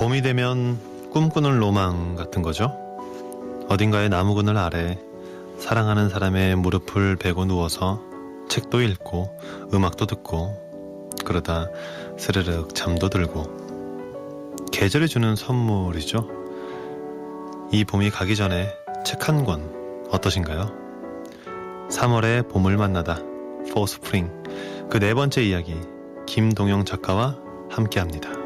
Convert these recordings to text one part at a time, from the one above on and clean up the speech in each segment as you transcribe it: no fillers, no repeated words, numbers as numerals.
봄이 되면 꿈꾸는 로망 같은 거죠. 어딘가의 나무 그늘 아래 사랑하는 사람의 무릎을 베고 누워서 책도 읽고 음악도 듣고 그러다 스르륵 잠도 들고 계절이 주는 선물이죠. 이 봄이 가기 전에 책 한 권 어떠신가요? 3월의 봄을 만나다 For Spring 그 네 번째 이야기 김동영 작가와 함께합니다.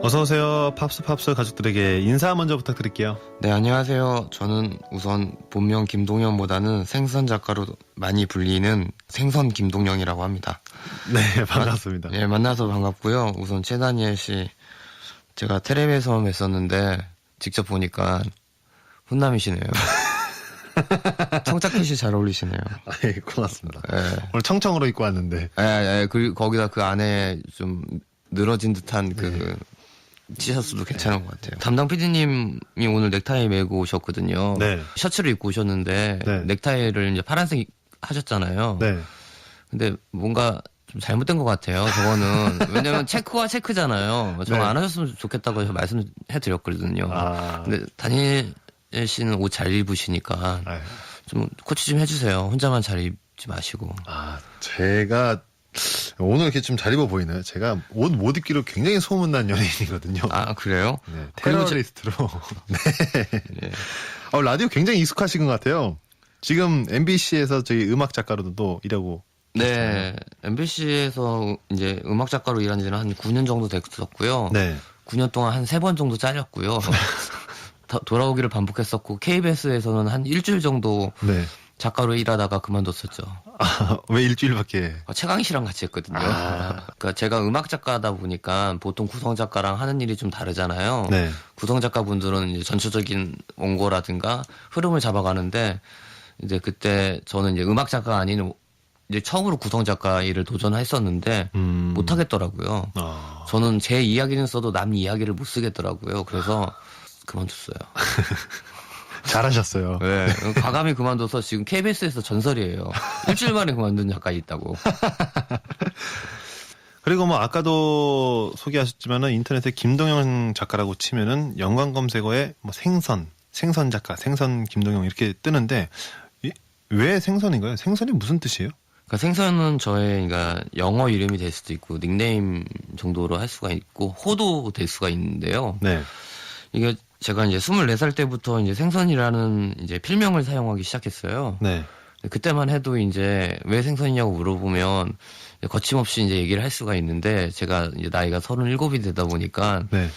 어서오세요. 팝스 가족들에게 인사 먼저 부탁드릴게요. 네, 안녕하세요. 저는 우선 본명 김동영보다는 생선 작가로 많이 불리는 생선 김동영이라고 합니다. 네, 반갑습니다. 네, 만나서 반갑고요. 우선 최다니엘 씨, 제가 텔레비에서 뵀었는데 직접 보니까 훈남이시네요. 청자켓이 잘 어울리시네요. 네, 고맙습니다. 네. 오늘 청청으로 입고 왔는데. 거기다 그 안에 좀 늘어진 듯한 그 티셔츠도 괜찮은 것 같아요. 담당 PD님이 오늘 넥타이 메고 오셨거든요. 네. 셔츠를 입고 오셨는데 네. 넥타이를 이제 파란색 하셨잖아요. 네. 근데 뭔가 좀 잘못된 것 같아요. 저거는 왜냐면 체크와 체크잖아요. 저거 네. 안 하셨으면 좋겠다고 해서 말씀해드렸거든요. 아. 근데 다니엘 씨는 옷 잘 입으시니까 아유. 좀 코치 좀 해주세요. 혼자만 잘 입지 마시고. 제가 오늘 이렇게 좀 잘 입어 보이나요? 제가 옷 못 입기로 굉장히 소문난 연예인이거든요. 아, 그래요? 네, 그리고 테러리스트로. 네. 네. 라디오 굉장히 익숙하신 것 같아요. 지금 MBC에서 저희 음악 작가로도 일하고. 네, MBC에서 이제 음악 작가로 일한 지는 한 9년 정도 됐었고요. 네. 9년 동안 한 3번 정도 잘렸고요. 돌아오기를 반복했었고, KBS에서는 한 일주일 정도 네. 작가로 일하다가 그만뒀었죠. 왜 일주일밖에? 최강희 씨랑 같이 했거든요. 그러니까 제가 음악 작가다 보니까 보통 구성 작가랑 하는 일이 좀 다르잖아요. 네. 구성 작가분들은 이제 전체적인 원고라든가 흐름을 잡아가는데 이제 그때 저는 이제 음악 작가가 아닌 이제 처음으로 구성 작가 일을 도전했었는데 못 하겠더라고요. 저는 제 이야기는 써도 남 이야기를 못 쓰겠더라고요. 그래서 그만뒀어요. 잘하셨어요. 네. 과감히 그만둬서 지금 KBS에서 전설이에요. 일주일 만에 그만둔 작가 있다고. 그리고 뭐 아까도 소개하셨지만은 인터넷에 김동영 작가라고 치면은 연관 검색어에 뭐 생선 작가, 생선 김동영 이렇게 뜨는데 왜 생선인가요? 생선이 무슨 뜻이에요? 그러니까 생선은 저의 그러니까 영어 이름이 될 수도 있고 닉네임 정도로 할 수가 있고 호도 될 수가 있는데요. 네. 이게 제가 이제 24살 때부터 이제 생선이라는 이제 필명을 사용하기 시작했어요. 네. 그때만 해도 이제 왜 생선이냐고 물어보면 거침없이 이제 얘기를 할 수가 있는데 제가 이제 나이가 37이 되다 보니까 네.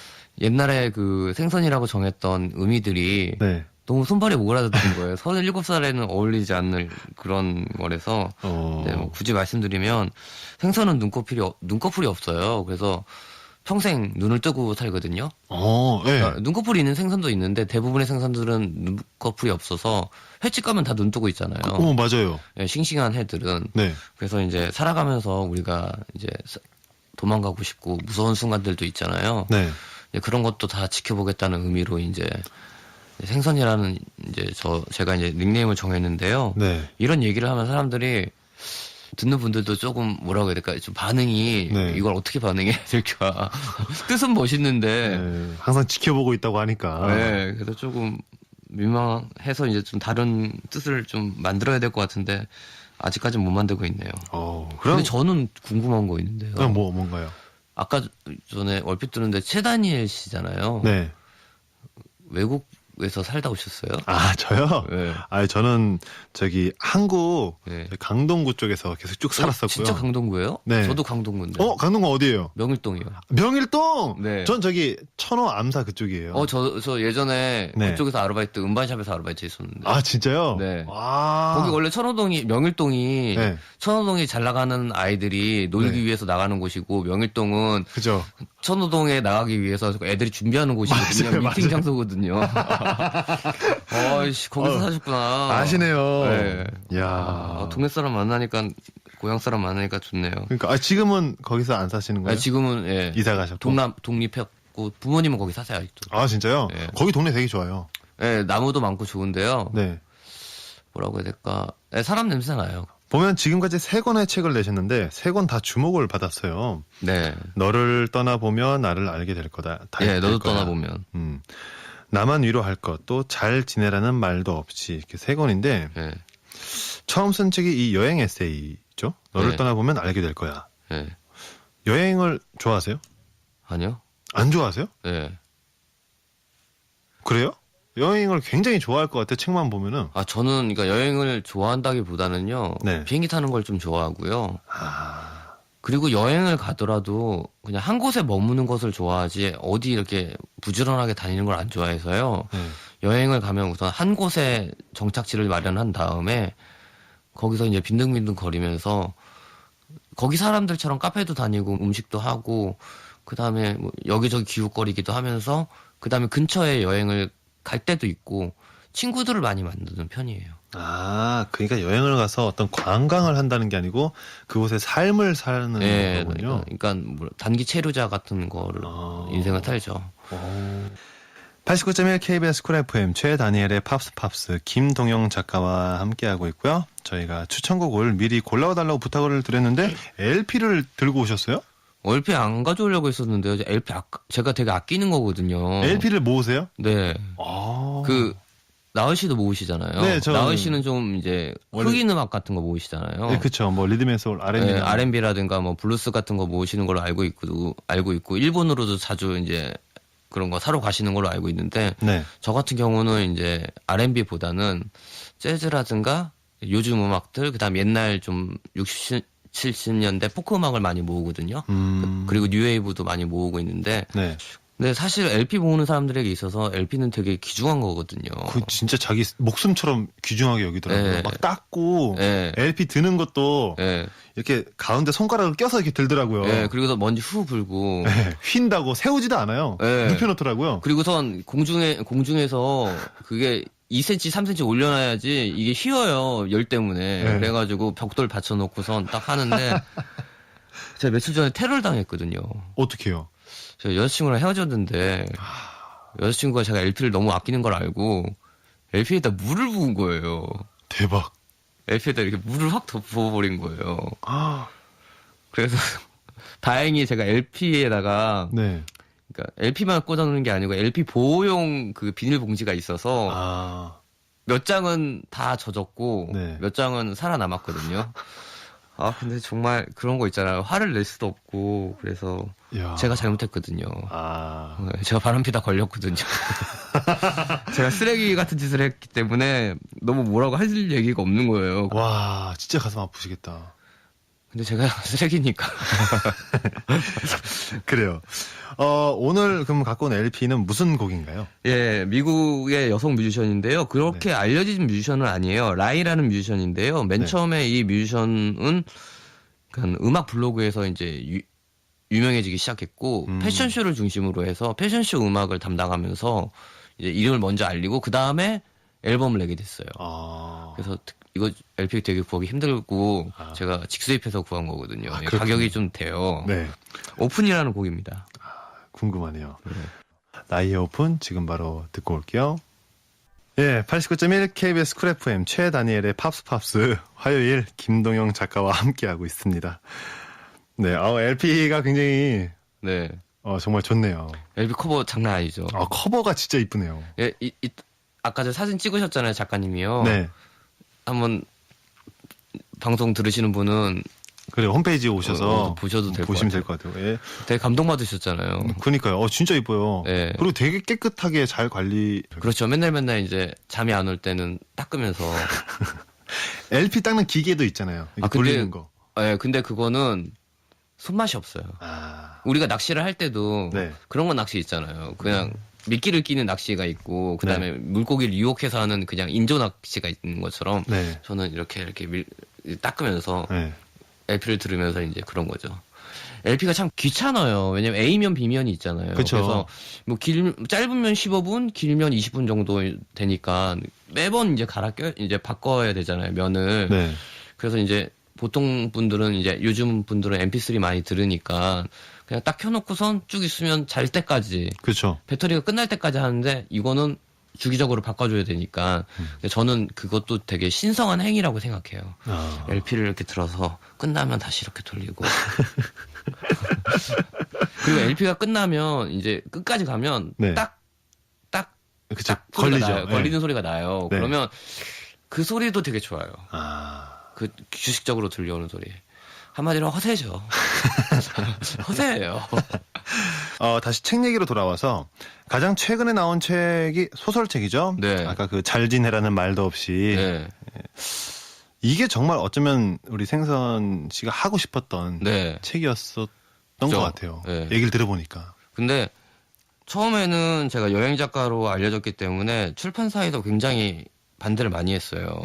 옛날에 그 생선이라고 정했던 의미들이 네. 너무 손발이 오그라드는 거예요. 37살에는 어울리지 않는 그런 거라서 네, 뭐 굳이 말씀드리면 생선은 눈꺼풀이 없어요. 그래서 평생 눈을 뜨고 살거든요. 네. 그러니까 눈꺼풀이 있는 생선도 있는데 대부분의 생선들은 눈꺼풀이 없어서 횟집 가면 다 눈 뜨고 있잖아요. 맞아요. 네, 싱싱한 해들은. 네. 그래서 이제 살아가면서 우리가 이제 도망가고 싶고 무서운 순간들도 있잖아요. 네. 그런 것도 다 지켜보겠다는 의미로 이제 생선이라는 이제 제가 이제 닉네임을 정했는데요. 네. 이런 얘기를 하면 사람들이 듣는 분들도 조금 뭐라고 해야 될까 좀 반응이 네. 이걸 어떻게 반응해야 될까 뜻은 멋있는데 네. 항상 지켜보고 있다고 하니까. 네, 그래서 조금 민망해서 이제 좀 다른 뜻을 좀 만들어야 될 것 같은데 아직까지는 못 만들고 있네요. 그럼 근데 저는 궁금한 거 있는데요. 그럼 뭔가요? 아까 전에 얼핏 들었는데 최다니엘 씨잖아요. 네. 외국에서 살다 오셨어요? 저요? 네. 저는 한국 네. 강동구 쪽에서 계속 쭉 살았었고요. 진짜 강동구예요? 네. 저도 강동구인데. 강동구 어디예요? 명일동이요. 명일동? 네. 전 저기 천호 암사 그쪽이에요. 저 예전에 네. 그쪽에서 아르바이트, 음반샵에서 아르바이트 했었는데. 진짜요? 네. 와. 거기 원래 명일동이, 네. 천호동이 잘 나가는 아이들이 놀기 네. 위해서 나가는 곳이고, 명일동은 그죠. 천호동에 나가기 위해서 애들이 준비하는 곳이거든요. 맞아요, 미팅 맞아요. 장소거든요. 거기서 사셨구나. 아시네요. 네. 이야. 동네 사람 만나니까, 고향 사람 만나니까 좋네요. 그러니까 지금은 거기서 안 사시는 거예요? 지금은, 예. 이사 가셨고. 독립했고, 부모님은 거기 사세요, 아직도. 진짜요? 네. 거기 동네 되게 좋아요. 네, 나무도 많고 좋은데요. 네. 뭐라고 해야 될까? 네, 사람 냄새 나요. 보면 지금까지 3권의 책을 내셨는데 3권 다 주목을 받았어요. 네. 너를 떠나보면 나를 알게 될 거다. 네, 너도 떠나보면. 나만 위로할 것, 또 잘 지내라는 말도 없이 이렇게 3권인데 네. 처음 쓴 책이 이 여행 에세이죠. 너를 네. 떠나보면 알게 될 거야. 네. 여행을 좋아하세요? 아니요? 안 좋아하세요? 네. 그래요? 여행을 굉장히 좋아할 것 같아. 책만 보면은. 아, 저는 그러니까 여행을 좋아한다기보다는요. 네. 비행기 타는 걸 좀 좋아하고요. 아, 그리고 여행을 가더라도 그냥 한 곳에 머무는 것을 좋아하지 어디 이렇게 부지런하게 다니는 걸 안 좋아해서요. 네. 여행을 가면 우선 한 곳에 정착지를 마련한 다음에 거기서 이제 빈둥빈둥 거리면서 거기 사람들처럼 카페도 다니고 음식도 하고 그다음에 뭐 여기저기 기웃거리기도 하면서 그다음에 근처에 여행을 갈 때도 있고 친구들을 많이 만드는 편이에요. 아, 그러니까 여행을 가서 어떤 관광을 한다는 게 아니고 그곳의 삶을 사는 네, 거군요. 그러니까 뭐 단기 체류자 같은 거를 인생을 살죠. 89.1 KBS 쿨 FM 최다니엘의 팝스 김동영 작가와 함께하고 있고요. 저희가 추천곡을 미리 골라달라고 부탁을 드렸는데 LP를 들고 오셨어요? LP 안 가져오려고 했었는데요. LP 제가 되게 아끼는 거거든요. LP를 모으세요? 네. 아. 나을 씨도 모으시잖아요. 네, 나을 씨는 좀 이제 흑인 음악 같은 거 모으시잖아요. 네, 그렇죠. 뭐 리듬 앤 소울, R&B, 네, R&B라든가 뭐 블루스 같은 거 모으시는 걸로 알고 있고 일본으로도 자주 이제 그런 거 사러 가시는 걸로 알고 있는데 네. 저 같은 경우는 이제 R&B보다는 재즈라든가 요즘 음악들 그다음 옛날 좀 60, 70년대 포크 음악을 많이 모으거든요. 그리고 뉴웨이브도 많이 모으고 있는데 네. 근데 사실 LP 모으는 사람들에게 있어서 LP는 되게 귀중한 거거든요. 그 진짜 자기 목숨처럼 귀중하게 여기더라고요. 네. 막 닦고 네. LP 드는 것도 네. 이렇게 가운데 손가락을 껴서 이렇게 들더라고요. 네, 그리고서 먼지 후 불고. 네, 휜다고 세우지도 않아요. 네. 눕혀놓더라고요. 그리고선 공중에서 그게 2cm, 3cm 올려놔야지 이게 휘어요. 열 때문에. 네. 그래가지고 벽돌 받쳐놓고선 딱 하는데 제가 며칠 전에 테러를 당했거든요. 어떻게요? 제가 여자친구랑 헤어졌는데 여자친구가 제가 LP를 너무 아끼는 걸 알고 LP에다 물을 부은 거예요. 대박. LP에다 이렇게 물을 확 더 부어버린 거예요. 아, 그래서 다행히 제가 LP에다가 네. 그러니까 LP만 꽂아놓는 게 아니고 LP 보호용 그 비닐봉지가 있어서 아, 몇 장은 다 젖었고 네. 몇 장은 살아남았거든요. 아 근데 정말 그런 거 있잖아요. 화를 낼 수도 없고 그래서 야. 제가 잘못했거든요. 아, 제가 바람피다 걸렸거든요. 제가 쓰레기 같은 짓을 했기 때문에 너무 뭐라고 할 얘기가 없는 거예요. 와, 진짜 가슴 아프시겠다. 근데 제가 쓰레기니까. 그래요. 오늘 그럼 갖고 온 LP는 무슨 곡인가요? 예, 미국의 여성 뮤지션인데요. 그렇게 네. 알려진 뮤지션은 아니에요. 라이라는 뮤지션인데요. 맨 네. 처음에 이 뮤지션은 그 음악 블로그에서 이제 유명해지기 시작했고 패션쇼를 중심으로 해서 패션쇼 음악을 담당하면서 이제 이름을 먼저 알리고 그 다음에 앨범을 내게 됐어요. 아, 그래서 이거 LP 되게 구하기 힘들고 아. 제가 직수입해서 구한 거거든요. 아, 예, 그렇군요. 가격이 좀 돼요. 네. 오픈이라는 곡입니다. 궁금하네요. 나이의 오픈 지금 바로 듣고 올게요. 예, 89.1 KBS 쿨 FM 최다니엘의 팝스 화요일 김동영 작가와 함께하고 있습니다. 네, LP가 굉장히 네. 정말 좋네요. LP 커버 장난 아니죠. 커버가 진짜 이쁘네요. 예, 아까 저 사진 찍으셨잖아요, 작가님이요. 네, 한번 방송 들으시는 분은 그래 홈페이지에 오셔서 보셔도 될 것 보시면 같아요. 될 것 같아요. 예, 되게 감동받으셨잖아요. 그러니까요. 진짜 이뻐요. 네. 그리고 되게 깨끗하게 잘 관리. 그렇죠. 맨날 이제 잠이 안 올 때는 닦으면서. LP 닦는 기계도 있잖아요. 이렇게 돌리는 거. 예, 근데 그거는 손맛이 없어요. 아, 우리가 낚시를 할 때도 네. 그런 건 낚시 있잖아요. 그냥 미끼를 끼는 낚시가 있고 그다음에 물고기를 유혹해서 하는 그냥 인조 낚시가 있는 것처럼 네, 저는 이렇게 닦으면서 네, LP를 들으면서 이제 그런 거죠. LP가 참 귀찮아요. 왜냐면 A면 B면이 있잖아요. 그쵸. 그래서 뭐 짧으면 15분, 길면 20분 정도 되니까 매번 이제 이제 바꿔야 되잖아요. 면을. 네. 그래서 이제 보통 분들은 이제 요즘 분들은 MP3 많이 들으니까 그냥 딱 켜놓고선 쭉 있으면 잘 때까지 그렇죠. 배터리가 끝날 때까지 하는데 이거는 주기적으로 바꿔줘야 되니까 근데 저는 그것도 되게 신성한 행위라고 생각해요. LP를 이렇게 들어서 끝나면 다시 이렇게 돌리고 그리고 LP가 끝나면 이제 끝까지 가면 네. 딱 그쵸. 소리가 걸리죠. 나요. 네. 걸리는 소리가 나요. 네. 그러면 그 소리도 되게 좋아요. 아. 그 규칙적으로 들려오는 소리. 한마디로 허세죠. 허세예요. 다시 책 얘기로 돌아와서 가장 최근에 나온 책이 소설책이죠. 네. 아까 그 잘 지내라는 말도 없이 네. 이게 정말 어쩌면 우리 생선 씨가 하고 싶었던 네. 책이었었던 그죠. 것 같아요. 네. 얘기를 들어보니까. 근데 처음에는 제가 여행 작가로 알려졌기 때문에 출판사에서 굉장히 반대를 많이 했어요.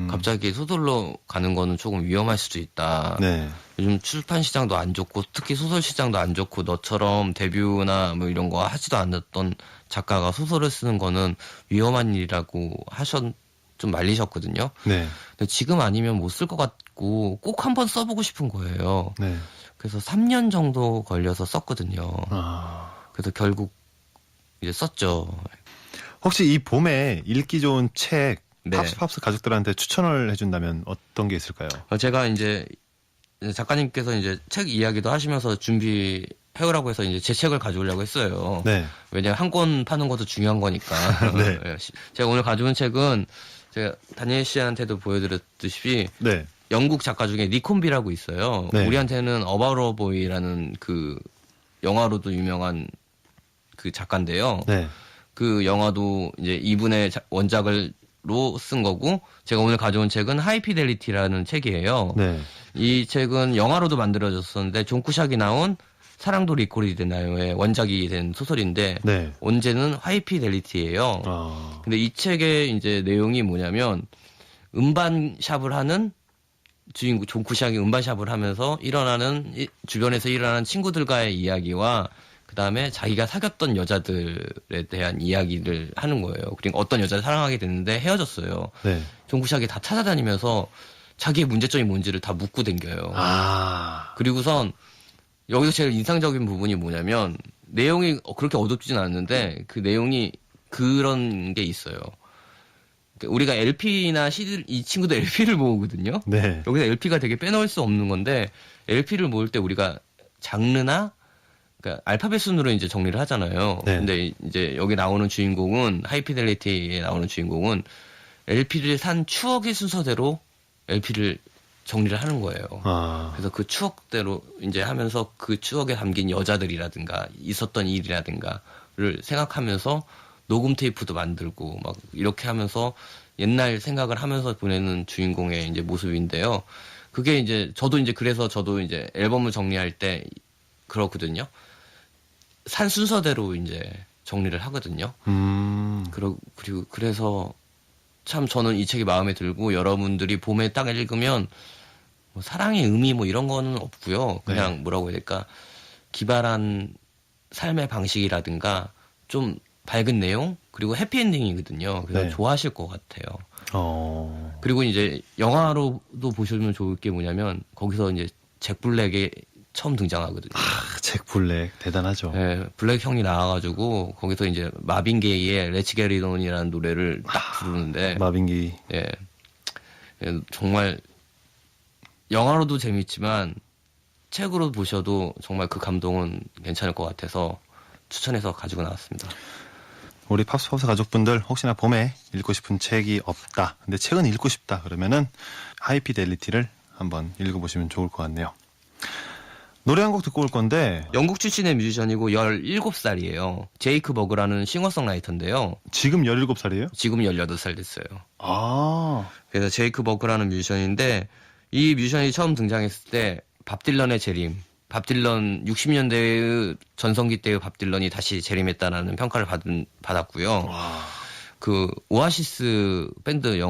갑자기 소설로 가는 거는 조금 위험할 수도 있다. 네. 요즘 출판 시장도 안 좋고 특히 소설 시장도 안 좋고 너처럼 데뷔나 뭐 이런 거 하지도 않았던 작가가 소설을 쓰는 거는 위험한 일이라고 좀 말리셨거든요. 네. 근데 지금 아니면 못 쓸 것 같고 꼭 한번 써보고 싶은 거예요. 네. 그래서 3년 정도 걸려서 썼거든요. 그래서 결국 이제 썼죠. 혹시 이 봄에 읽기 좋은 책 네. 팝스 가족들한테 추천을 해준다면 어떤 게 있을까요? 제가 이제 작가님께서 이제 책 이야기도 하시면서 준비해오라고 해서 이제 제 책을 가져오려고 했어요. 네. 왜냐면 한 권 파는 것도 중요한 거니까. 네. 제가 오늘 가져온 책은 제가 다니엘 씨한테도 보여드렸듯이 네. 영국 작가 중에 니콘비라고 있어요. 네. 우리한테는 어바웃 보이라는 그 영화로도 유명한 그 작가인데요. 네. 그 영화도 이제 이분의 원작을로 쓴 거고 제가 오늘 가져온 책은 하이피델리티라는 책이에요. 네. 이 책은 영화로도 만들어졌었는데 존 쿠샥이 나온 사랑도 리콜이 되나요의 원작이 된 소설인데 네. 원제는 하이피델리티예요. 근데 이 책의 이제 내용이 뭐냐면 음반샵을 하는 주인공 존 쿠샥이 음반샵을 하면서 주변에서 일어나는 친구들과의 이야기와 그다음에 자기가 사귀었던 여자들에 대한 이야기를 하는 거예요. 그리고 어떤 여자를 사랑하게 됐는데 헤어졌어요. 네. 존 쿠샥이 다 찾아다니면서 자기의 문제점이 뭔지를 다 묻고 댕겨요. 그리고선 여기서 제일 인상적인 부분이 뭐냐면 내용이 그렇게 어둡진 않는데 그 내용이 그런 게 있어요. 우리가 LP나 CD, 이 친구도 LP를 모으거든요. 네. 여기서 LP가 되게 빼놓을 수 없는 건데 LP를 모을 때 우리가 장르나 그러니까 알파벳 순으로 이제 정리를 하잖아요. 네. 근데 이제 여기 나오는 주인공은 하이피델리티에 나오는 주인공은 LP를 산 추억의 순서대로 LP를 정리를 하는 거예요. 그래서 그 추억대로 이제 하면서 그 추억에 담긴 여자들이라든가 있었던 일이라든가를 생각하면서 녹음 테이프도 만들고 막 이렇게 하면서 옛날 생각을 하면서 보내는 주인공의 이제 모습인데요. 그게 이제 저도 이제 앨범을 정리할 때 그렇거든요. 산 순서대로 이제 정리를 하거든요. 그리고 그래서 참 저는 이 책이 마음에 들고 여러분들이 봄에 딱 읽으면 뭐 사랑의 의미 뭐 이런 거는 없고요. 그냥 뭐라고 해야 될까 기발한 삶의 방식이라든가 좀 밝은 내용 그리고 해피엔딩이거든요. 그래서 좋아하실 것 같아요. 그리고 이제 영화로도 보시면 좋을 게 뭐냐면 거기서 이제 잭 블랙이 처음 등장하거든요. 잭 블랙 대단하죠. 네, 블랙 형이 나와가지고 거기서 이제 마빈 게이의 Let's Get It On이라는 노래를 딱 부르는데 마빈 게이. 예, 정말 영화로도 재밌지만 책으로 보셔도 정말 그 감동은 괜찮을 것 같아서 추천해서 가지고 나왔습니다. 우리 팝스 가족분들 혹시나 봄에 읽고 싶은 책이 없다. 근데 책은 읽고 싶다. 그러면은 하이피델리티를 한번 읽어보시면 좋을 것 같네요. 노래 한 곡 듣고 올 건데 영국 출신의 뮤지션이고 17살이에요. 제이크 버그라는 싱어송라이터인데요. 지금 17살이에요? 지금 18살 됐어요. 아. 그래서 제이크 버그라는 뮤지션인데 이 뮤지션이 처음 등장했을 때 밥 딜런의 재림, 밥 딜런 60년대의 전성기 때의 밥 딜런이 다시 재림했다라는 평가를 받았고요. 그 오아시스 밴드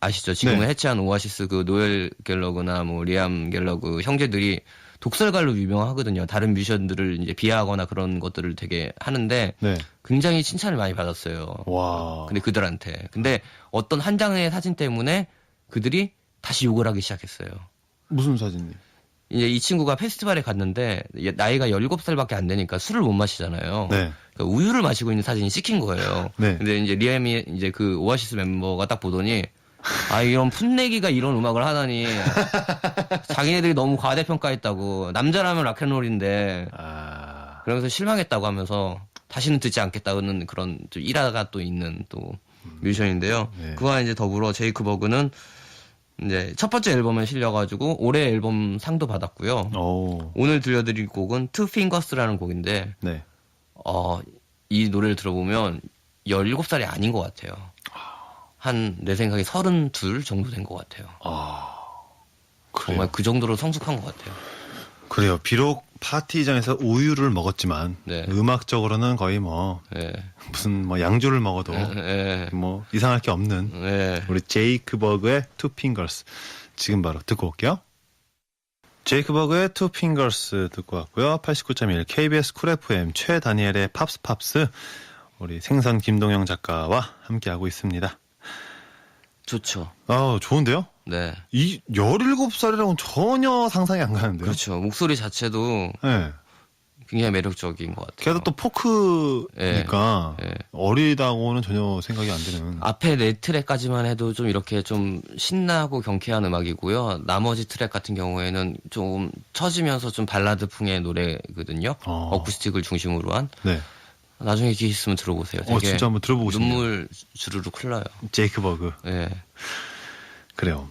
아시죠? 지금은 해체한 오아시스 그 노엘 갤러그나 뭐 리암 갤러그 형제들이 독설가로 유명하거든요. 다른 뮤지션들을 이제 비하하거나 그런 것들을 되게 하는데 굉장히 칭찬을 많이 받았어요. 근데 그들한테. 근데 어떤 한 장의 사진 때문에 그들이 다시 욕을 하기 시작했어요. 무슨 사진이? 이제 이 친구가 페스티벌에 갔는데 나이가 17살밖에 안 되니까 술을 못 마시잖아요. 네. 그러니까 우유를 마시고 있는 사진이 찍힌 거예요. 네. 근데 이제 리엠이 이제 그 오아시스 멤버가 딱 보더니 아 이런 풋내기가 이런 음악을 하다니 자기네들이 너무 과대평가했다고 남자라면 락앤롤인데 그러면서 실망했다고 하면서 다시는 듣지 않겠다는 그런 좀 일화가 또 있는 또 뮤지션인데요. 네. 그와 이제 더불어 제이크 버그는 이제 첫 번째 앨범에 실려가지고 올해 앨범 상도 받았고요. 오늘 들려드릴 곡은 Two Fingers라는 곡인데 네. 이 노래를 들어보면 17살이 아닌 것 같아요. 한 내 생각에 32 정도 된 것 같아요. 그래요. 정말 그 정도로 성숙한 것 같아요. 그래요. 비록 파티장에서 우유를 먹었지만 네. 음악적으로는 거의 뭐 네. 무슨 뭐 양주를 먹어도 네. 뭐 이상할 게 없는 네. 우리 제이크 버그의 Two Fingers 지금 바로 듣고 올게요. 제이크 버그의 Two Fingers 듣고 왔고요. 89.1 KBS 쿨 FM 최다니엘의 팝스 우리 생선 김동영 작가와 함께하고 있습니다. 좋죠. 좋은데요? 네. 이 17살이라고는 전혀 상상이 안 가는데요. 그렇죠. 목소리 자체도 네. 굉장히 매력적인 것 같아요. 게다가 또 포크니까 네. 어리다고는 전혀 생각이 안 드는. 앞에 네 트랙까지만 해도 좀 이렇게 좀 신나고 경쾌한 음악이고요. 나머지 트랙 같은 경우에는 좀 처지면서 좀 발라드풍의 노래거든요. 어쿠스틱을 중심으로 한. 네. 나중에 기회 있으면 들어보세요. 되게 진짜 한번 들어보고 싶네요. 눈물 주르륵 흘러요. 제이크 버그. 네. 그래요.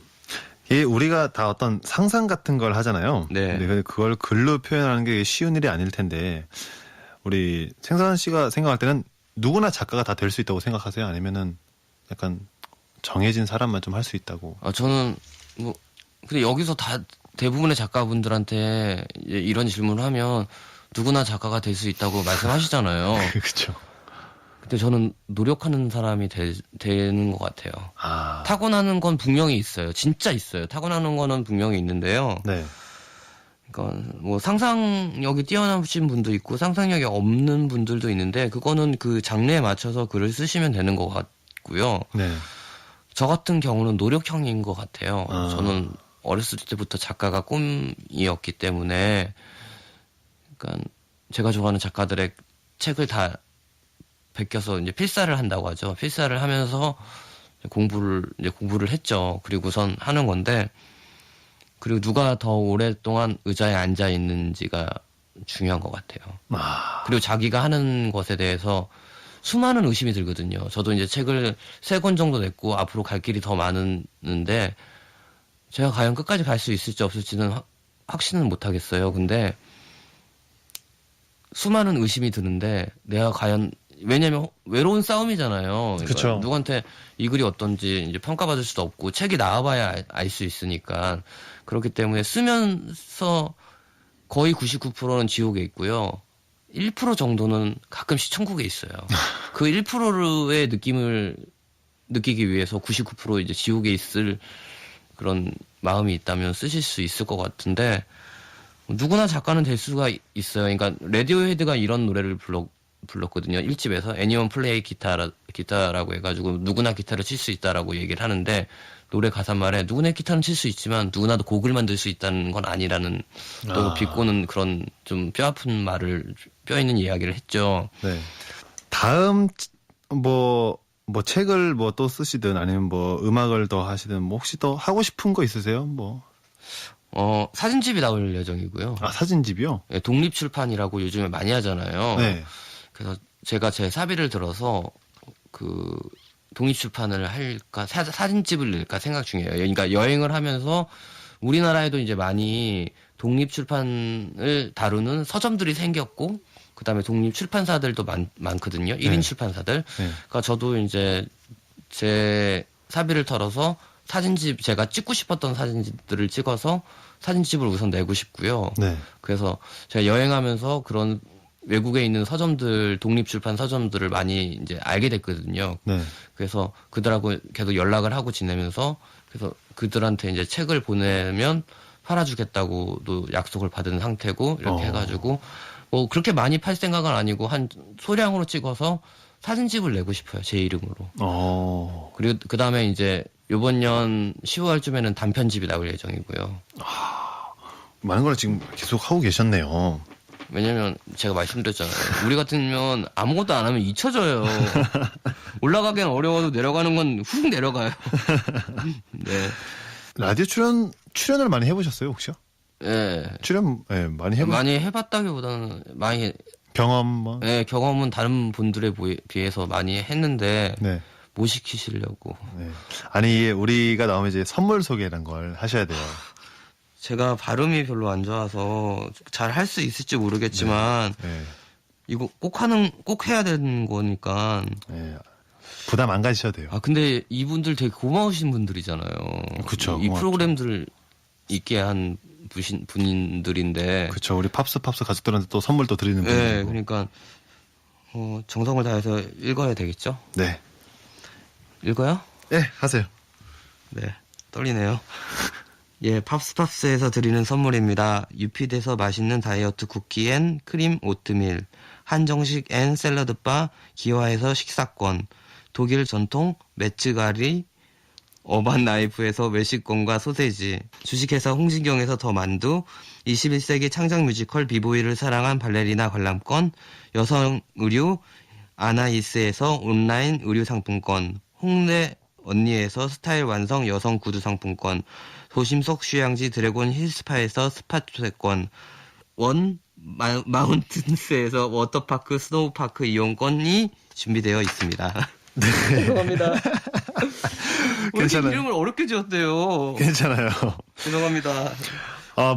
이게 우리가 다 어떤 상상 같은 걸 하잖아요. 네. 근데 그걸 글로 표현하는 게 쉬운 일이 아닐 텐데 우리 생선 씨가 생각할 때는 누구나 작가가 다 될 수 있다고 생각하세요? 아니면은 약간 정해진 사람만 좀 할 수 있다고? 저는 뭐 근데 여기서 다 대부분의 작가분들한테 이런 질문을 하면 누구나 작가가 될 수 있다고 말씀하시잖아요. 그렇죠. 근데 저는 노력하는 사람이 되는 것 같아요. 타고나는 건 분명히 있어요. 진짜 있어요. 타고나는 거는 분명히 있는데요. 네. 그러니까 뭐 상상력이 뛰어나신 분도 있고 상상력이 없는 분들도 있는데 그거는 그 장르에 맞춰서 글을 쓰시면 되는 것 같고요. 네. 저 같은 경우는 노력형인 것 같아요. 저는 어렸을 때부터 작가가 꿈이었기 때문에 그러니까 제가 좋아하는 작가들의 책을 다 베껴서 이제 필사를 한다고 하죠. 필사를 하면서 공부를 했죠. 그리고선 하는 건데, 그리고 누가 더 오랫동안 의자에 앉아 있는지가 중요한 것 같아요. 그리고 자기가 하는 것에 대해서 수많은 의심이 들거든요. 저도 이제 책을 3권 정도 냈고 앞으로 갈 길이 더 많은데 제가 과연 끝까지 갈 수 있을지 없을지는 확신은 못 하겠어요. 근데 수많은 의심이 드는데 내가 과연 왜냐면 외로운 싸움이잖아요. 그렇죠. 누구한테 이 글이 어떤지 이제 평가받을 수도 없고 책이 나와봐야 알 수 있으니까 그렇기 때문에 쓰면서 거의 99%는 지옥에 있고요. 1% 정도는 가끔씩 천국에 있어요. 그 1%의 느낌을 느끼기 위해서 99% 이제 지옥에 있을 그런 마음이 있다면 쓰실 수 있을 것 같은데 누구나 작가는 될 수가 있어요. 그러니까 레디오헤드가 이런 노래를 불렀거든요. 1집에서 애니원 플레이 기타라고 해가지고 누구나 기타를 칠 수 있다라고 얘기를 하는데 노래 가사 말에 누구나 기타는 칠 수 있지만 누구나도 곡을 만들 수 있다는 건 아니라는 또 비꼬는 그런 좀 뼈아픈 말을 뼈 있는 이야기를 했죠. 네. 다음 뭐 책을 뭐 또 쓰시든 아니면 뭐 음악을 더 하시든 뭐 혹시 더 하고 싶은 거 있으세요? 뭐 사진집이 나올 예정이고요. 사진집이요? 네, 독립출판이라고 요즘에 많이 하잖아요. 네. 그래서 제가 제 사비를 들어서 그 독립출판을 할까 사진집을 낼까 생각 중이에요. 그러니까 여행을 하면서 우리나라에도 이제 많이 독립출판을 다루는 서점들이 생겼고 그다음에 독립출판사들도 많거든요. 1인 출판사들. 네. 그러니까 저도 이제 제 사비를 털어서 사진집 제가 찍고 싶었던 사진들을 찍어서 사진집을 우선 내고 싶고요. 네. 그래서 제가 여행하면서 그런 외국에 있는 서점들, 독립출판 서점들을 많이 이제 알게 됐거든요. 네. 그래서 그들하고 계속 연락을 하고 지내면서 그래서 그들한테 이제 책을 보내면 팔아주겠다고도 약속을 받은 상태고 이렇게 해가지고 뭐 그렇게 많이 팔 생각은 아니고 한 소량으로 찍어서 사진집을 내고 싶어요. 제 이름으로. 그리고 그 다음에 이제 요번 년 10월쯤에는 단편집이 나올 예정이고요. 많은 걸 지금 계속 하고 계셨네요. 왜냐면 제가 말씀드렸잖아요. 우리 같으면 아무것도 안 하면 잊혀져요. 올라가기엔 어려워도 내려가는 건 훅 내려가요. 네. 라디오 출연을 많이 해보셨어요, 혹시요? 네. 출연 많이 해보셨어요? 많이 해봤다기보다는 많이 경험 뭐? 네, 경험은 다른 분들에 비해서 많이 했는데 네. 못 시키시려고. 네. 아니 우리가 나오면 이제 선물 소개라는 걸 하셔야 돼요. 제가 발음이 별로 안 좋아서 잘 할 수 있을지 모르겠지만 네. 이거 꼭 해야 되는 거니까. 네. 부담 안 가지셔도 돼요. 아 근데 이분들 되게 고마우신 분들이잖아요. 그쵸, 이 고맙죠. 프로그램들 있게 한 분들인데. 그렇죠. 우리 팝스 가족들한테 또 선물도 드리는 분이고. 네, 그러니까 정성을 다해서 읽어야 되겠죠? 네. 읽어요? 네, 하세요. 네, 떨리네요. 예, 팝스에서 드리는 선물입니다. 유피드에서 맛있는 다이어트 쿠키 앤 크림 오트밀, 한정식 앤 샐러드바 기와에서 식사권, 독일 전통 메츠가리 어반 나이프에서 외식권과 소세지, 주식회사 홍진경에서 더 만두, 21세기 창작 뮤지컬 비보이를 사랑한 발레리나 관람권, 여성 의류 아나이스에서 온라인 의류 상품권, 홍대 언니에서 스타일 완성 여성 구두 상품권, 도심 속 휴양지 드래곤 힐스파에서 스파 초대권, 마운틴스에서 워터파크 스노우파크 이용권이 준비되어 있습니다. 네. 죄송합니다. 왜 이렇게 괜찮아요. 이름을 어렵게 지었대요. 괜찮아요. 죄송합니다.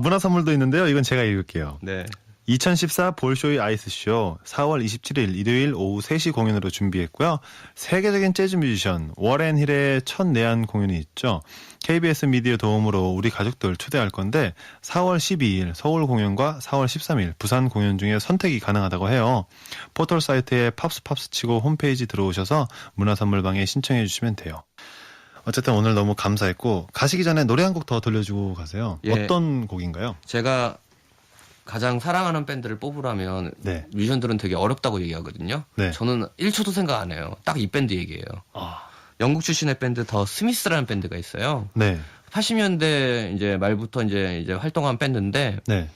문화 선물도 있는데요. 이건 제가 읽을게요. 네. 2014 볼쇼이 아이스쇼 4월 27일 일요일 오후 3시 공연으로 준비했고요. 세계적인 재즈 뮤지션 워렌 힐의 첫 내한 공연이 있죠. KBS 미디어 도움으로 우리 가족들 초대할 건데 4월 12일 서울 공연과 4월 13일 부산 공연 중에 선택이 가능하다고 해요. 포털 사이트에 팝스 치고 홈페이지 들어오셔서 문화선물방에 신청해 주시면 돼요. 어쨌든 오늘 너무 감사했고 가시기 전에 노래 한 곡 더 들려주고 가세요. 예. 어떤 곡인가요? 제가 가장 사랑하는 밴드를 뽑으라면 네. 뮤지션들은 되게 어렵다고 얘기하거든요. 네. 저는 1초도 생각 안 해요. 딱 이 밴드 얘기예요. 영국 출신의 밴드 더 스미스라는 밴드가 있어요. 네. 80년대 이제 말부터 이제 활동한 밴드인데 네.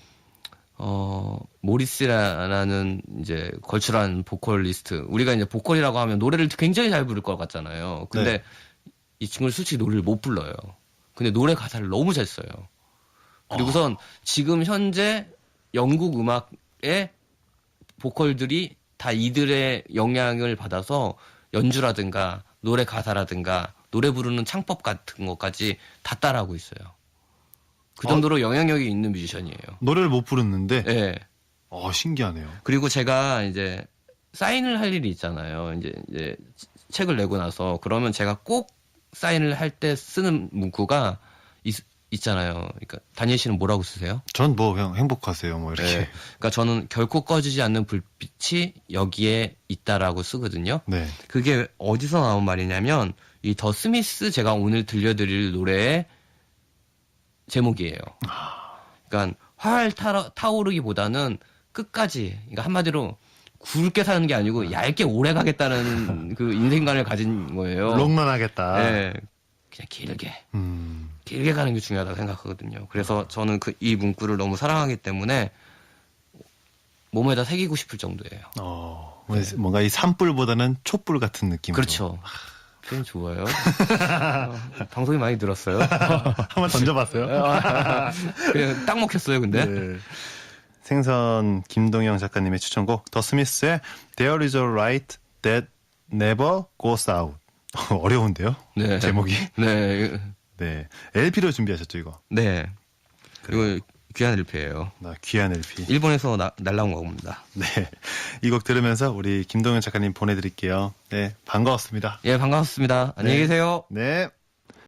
모리스라는 이제 걸출한 보컬리스트. 우리가 이제 보컬이라고 하면 노래를 굉장히 잘 부를 것 같잖아요. 근데 네. 이 친구는 솔직히 노래를 못 불러요. 근데 노래 가사를 너무 잘 써요. 그리고선 지금 현재 영국 음악의 보컬들이 다 이들의 영향을 받아서 연주라든가 노래 가사라든가 노래 부르는 창법 같은 것까지 다 따라하고 있어요. 그 정도로 영향력이 있는 뮤지션이에요. 노래를 못 부르는데 네. 신기하네요. 그리고 제가 이제 사인을 할 일이 있잖아요. 이제 책을 내고 나서 그러면 제가 꼭 사인을 할 때 쓰는 문구가 있잖아요. 그러니까 다니엘 씨는 뭐라고 쓰세요? 전 뭐 그냥 행복하세요 뭐 이렇게. 네. 그러니까 저는 결코 꺼지지 않는 불빛이 여기에 있다라고 쓰거든요. 네. 그게 어디서 나온 말이냐면 이 더 스미스 제가 오늘 들려드릴 노래의 제목이에요. 그러니까 활 타오르기보다는 끝까지, 그러니까 한마디로 굵게 사는 게 아니고 얇게 오래 가겠다는 그 인생관을 가진 거예요. 롱런하겠다. 네. 그냥 길게 가는 게 중요하다고 생각하거든요. 그래서 저는 이 문구를 너무 사랑하기 때문에 몸에다 새기고 싶을 정도예요. 뭔가 이 산불보다는 촛불 같은 느낌. 그렇죠. 표현 좋아요. 방송이 많이 늘었어요. 한번 던져봤어요. 그냥 딱 먹혔어요, 근데. 네. 생선 김동영 작가님의 추천곡 더 스미스의 There is a light that never goes out. 어려운데요? 네. 제목이. 네. 네. LP로 준비하셨죠 이거? 네. 이거 귀한 LP예요. 귀한 LP. 일본에서 날라온 겁니다. 네. 이 곡 들으면서 우리 김동현 작가님 보내드릴게요. 네. 반가웠습니다. 예, 반갑습니다. 안녕히 계세요. 네.